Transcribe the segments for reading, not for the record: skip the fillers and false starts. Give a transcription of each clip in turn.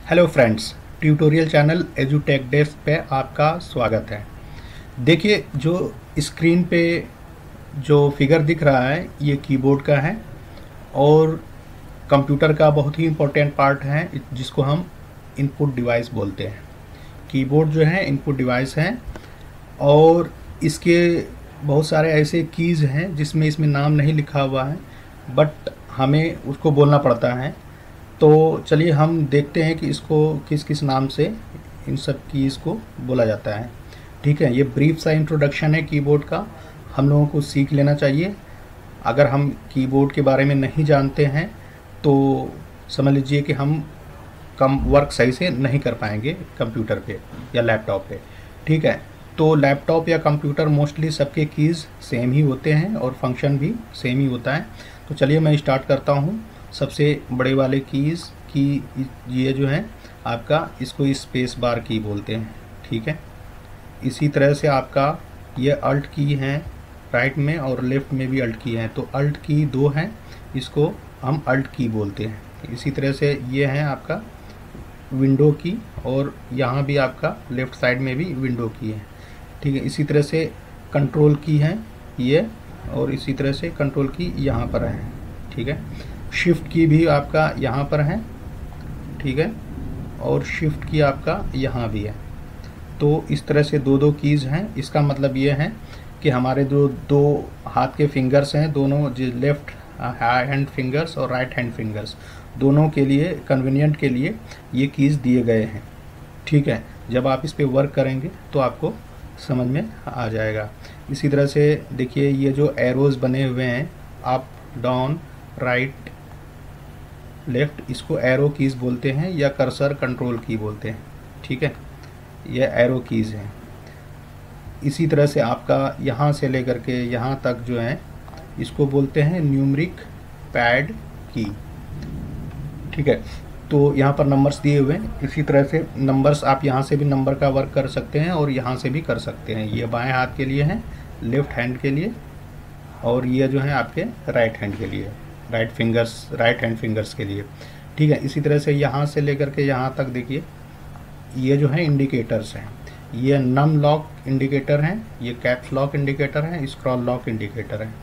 Hello friends, tutorial channel एजुटेक desk पे आपका स्वागत है। देखिए, जो स्क्रीन पे जो फिगर दिख रहा है ये कीबोर्ड का है और कंप्यूटर का बहुत ही इम्पोर्टेंट पार्ट है जिसको हम इनपुट डिवाइस बोलते हैं। कीबोर्ड जो है इनपुट डिवाइस है और इसके बहुत सारे ऐसे कीज़ हैं जिसमें इसमें नाम नहीं लिखा हुआ है, बट हमें उसको बोलना पड़ता है। तो चलिए हम देखते हैं कि इसको किस किस नाम से इन सब कीज़ को बोला जाता है। ठीक है, ये ब्रीफ सा इंट्रोडक्शन है कीबोर्ड का, हम लोगों को सीख लेना चाहिए। अगर हम कीबोर्ड के बारे में नहीं जानते हैं तो समझ लीजिए कि हम कम वर्क सही से नहीं कर पाएंगे कंप्यूटर पे या लैपटॉप पे। ठीक है, तो लैपटॉप या कंप्यूटर मोस्टली सबके कीज़ सेम ही होते हैं और फंक्शन भी सेम ही होता है। तो चलिए मैं स्टार्ट करता हूँ। सबसे बड़े वाले कीज़ की ये जो है आपका, इसको स्पेस बार की बोलते हैं। ठीक है, इसी तरह से आपका ये अल्ट की है, राइट में और लेफ़्ट में भी अल्ट की है। तो अल्ट की दो हैं, इसको हम अल्ट की बोलते हैं। इसी तरह से ये है आपका विंडो की और यहाँ भी आपका लेफ़्ट साइड में भी विंडो की है। ठीक है, इसी तरह से कंट्रोल की है ये और इसी तरह से कंट्रोल की यहाँ पर है। ठीक है, शिफ्ट की भी आपका यहाँ पर है। ठीक है, और शिफ्ट की आपका यहाँ भी है। तो इस तरह से दो दो कीज़ हैं। इसका मतलब ये है कि हमारे जो दो हाथ के फिंगर्स हैं, दोनों जो लेफ़्ट हैंड फिंगर्स और राइट हैंड फिंगर्स, दोनों के लिए कन्वीनियंट के लिए ये कीज़ दिए गए हैं। ठीक है, जब आप इस पे वर्क करेंगे तो आपको समझ में आ जाएगा। इसी तरह से देखिए, ये जो एरोज़ बने हुए हैं, अप डाउन राइट लेफ़्ट, इसको एरो कीज़ बोलते हैं या कर्सर कंट्रोल की बोलते हैं। ठीक है, ये एरो कीज़ हैं। इसी तरह से आपका यहाँ से लेकर के यहाँ तक जो है इसको बोलते हैं न्यूमरिक पैड की। ठीक है, तो यहाँ पर नंबर्स दिए हुए हैं। इसी तरह से नंबर्स, आप यहाँ से भी नंबर का वर्क कर सकते हैं और यहाँ से भी कर सकते हैं। ये बाएं हाथ के लिए है, लेफ़्ट हैंड के लिए, और ये जो है आपके राइट हैंड के लिए, राइट हैंड फिंगर्स के लिए। ठीक है, इसी तरह से यहाँ से लेकर के यहाँ तक देखिए, ये जो है इंडिकेटर्स हैं। ये नम लॉक इंडिकेटर हैं, ये कैप्स लॉक इंडिकेटर हैं, स्क्रॉल लॉक इंडिकेटर हैं।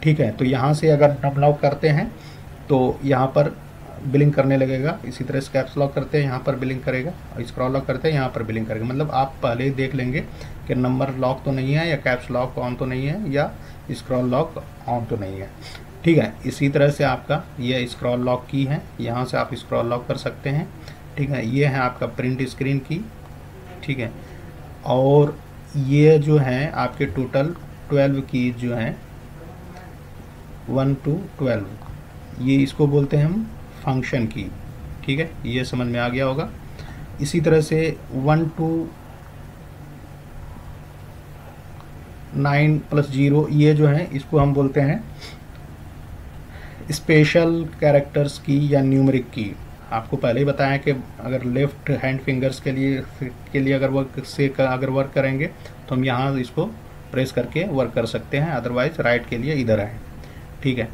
ठीक है, तो यहाँ से अगर नम लॉक करते हैं तो यहाँ पर बिलिंग करने लगेगा। इसी तरह से कैप्स लॉक करते हैं, यहाँ पर बिलिंग करेगा, और स्क्रॉल लॉक करते हैं, यहाँ पर बिलिंग करेगा। मतलब आप पहले ही देख लेंगे कि नंबर लॉक तो नहीं है, या कैप्स लॉक ऑन तो नहीं है, या स्क्रॉल लॉक ऑन तो नहीं है। ठीक है, इसी तरह से आपका ये स्क्रॉल लॉक की है, यहाँ से आप स्क्रॉल लॉक कर सकते हैं। ठीक है, ये है आपका प्रिंट स्क्रीन की। ठीक है, और ये जो है आपके टोटल 12 की जो हैं 1 to 12, ये इसको बोलते हैं हम फंक्शन की। ठीक है, ये समझ में आ गया होगा। इसी तरह से 1 to 9 + 0, ये जो है इसको हम बोलते हैं स्पेशल कैरेक्टर्स की या न्यूमरिक की। आपको पहले ही बताया कि अगर लेफ़्ट हैंड फिंगर्स के लिए अगर वर्क करेंगे तो हम यहाँ इसको प्रेस करके वर्क कर सकते हैं, अदरवाइज राइट के लिए इधर है। ठीक है,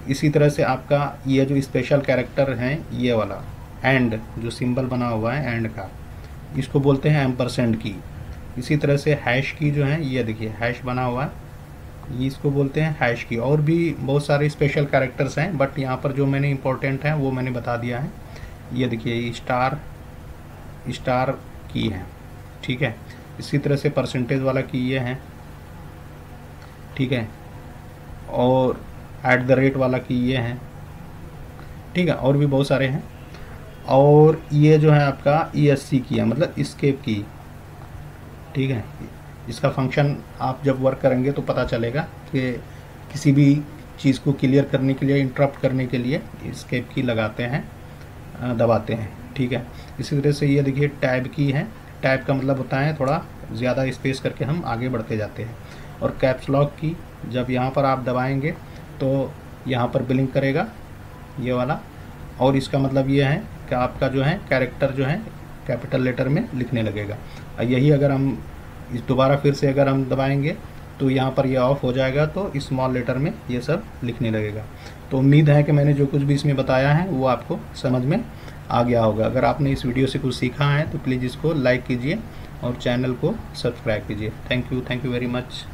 इसी तरह से आपका ये जो स्पेशल कैरेक्टर हैं, ये वाला एंड जो सिंबल बना हुआ है एंड का, इसको बोलते हैं एम्परसेंड की। इसी तरह से हैश की जो है, ये देखिए हैश बना हुआ है, ये इसको बोलते हैं हैश की। और भी बहुत सारे स्पेशल कैरेक्टर्स हैं, बट यहाँ पर जो मैंने इंपॉर्टेंट है वो मैंने बता दिया है। ये देखिए स्टार की है। ठीक है, इसी तरह से परसेंटेज वाला की ये है। ठीक है, और @ वाला की ये है। ठीक है, और भी बहुत सारे हैं। और ये जो है आपका ESC की है, मतलब एस्केप की। ठीक है, इसका फंक्शन आप जब वर्क करेंगे तो पता चलेगा कि किसी भी चीज़ को क्लियर करने के लिए, इंटरप्ट करने के लिए एस्केप की लगाते हैं, दबाते हैं। ठीक है, इसी तरह से ये देखिए टैब की है। टैब का मतलब होता है थोड़ा ज़्यादा स्पेस करके हम आगे बढ़ते जाते हैं। और कैप्स लॉक की, जब यहाँ पर आप दबाएंगे तो यहाँ पर बिलिंग करेगा ये वाला, और इसका मतलब ये है कि आपका जो है कैरेक्टर जो है कैपिटल लेटर में लिखने लगेगा। यही अगर हम इस दोबारा फिर से अगर हम दबाएंगे तो यहाँ पर ये ऑफ हो जाएगा, तो स्मॉल लेटर में ये सब लिखने लगेगा। तो उम्मीद है कि मैंने जो कुछ भी इसमें बताया है वो आपको समझ में आ गया होगा। अगर आपने इस वीडियो से कुछ सीखा है तो प्लीज़ इसको लाइक कीजिए और चैनल को सब्सक्राइब कीजिए। Thank you very much.